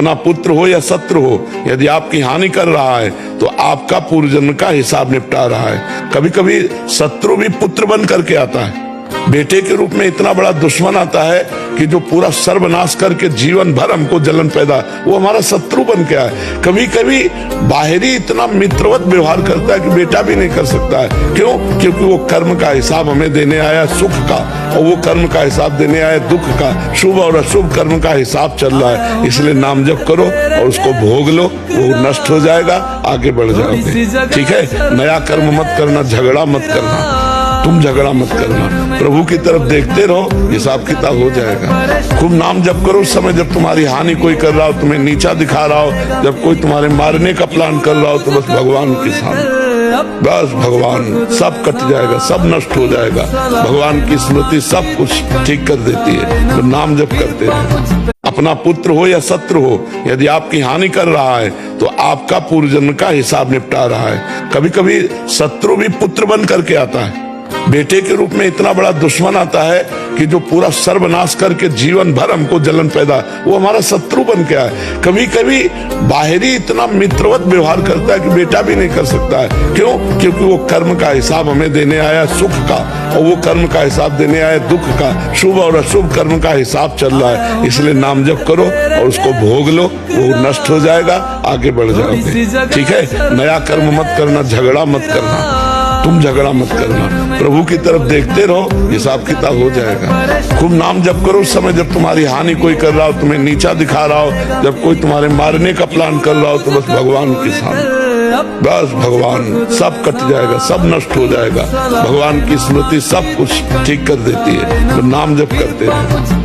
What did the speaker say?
अपना पुत्र हो या शत्रु हो, यदि आपकी हानि कर रहा है तो आपका पूर्व जन्म का हिसाब निपटा रहा है। कभी कभी शत्रु भी पुत्र बन करके आता है, बेटे के रूप में इतना बड़ा दुश्मन आता है कि जो पूरा सर्वनाश करके जीवन भर हमको जलन पैदा, वो हमारा शत्रु बन के आए। कभी कभी बाहरी इतना मित्रवत व्यवहार करता है कि बेटा भी नहीं कर सकता है। क्यों? क्योंकि वो कर्म का हिसाब हमें देने आया सुख का, और वो कर्म का हिसाब देने आया दुख का। शुभ और अशुभ कर्म का हिसाब चल रहा है, इसलिए नाम जप करो और उसको भोग लो, वो नष्ट हो जाएगा, आगे बढ़ जाओगे। ठीक है, नया कर्म मत करना, झगड़ा मत करना, तुम झगड़ा मत करना, प्रभु की तरफ देखते रहो, हिसाब किताब हो जाएगा। खूब नाम जप करो उस समय जब तुम्हारी हानि कोई कर रहा हो, तुम्हें नीचा दिखा रहा हो, जब कोई तुम्हारे मारने का प्लान कर रहा हो, तो बस भगवान के सामने, बस भगवान, सब कट जाएगा, सब नष्ट हो जाएगा। भगवान की स्मृति सब कुछ ठीक कर देती है, तो नाम जप करते रहो। अपना पुत्र हो या शत्रु हो, यदि आपकी हानि कर रहा है तो आपका पूर्व जन्म का हिसाब निपटा रहा है। कभी कभी शत्रु भी पुत्र बन करके आता है, बेटे के रूप में इतना बड़ा दुश्मन आता है कि जो पूरा सर्वनाश करके जीवन भर हमको जलन पैदा, वो हमारा शत्रु बन के आए। कभी कभी बाहरी इतना मित्रवत व्यवहार करता है कि बेटा भी नहीं कर सकता है। क्यों? क्योंकि वो कर्म का हिसाब हमें देने आया सुख का, और वो कर्म का हिसाब देने आया दुख का। शुभ और अशुभ कर्म का हिसाब चल रहा है, इसलिए नाम जप करो और उसको भोग लो, वो नष्ट हो जाएगा, आगे बढ़ जाओगे। ठीक है, नया कर्म मत करना, झगड़ा मत करना, तुम झगड़ा मत करना, प्रभु की तरफ देखते रहो, हिसाब किताब हो जाएगा। खूब नाम जप करो उस समय जब तुम्हारी हानि कोई कर रहा हो, तुम्हें नीचा दिखा रहा हो, जब कोई तुम्हारे मारने का प्लान कर रहा हो, तो बस भगवान के सामने, बस भगवान, सब कट जाएगा, सब नष्ट हो जाएगा। भगवान की स्मृति सब कुछ ठीक कर देती है, तो नाम जप करते रहो।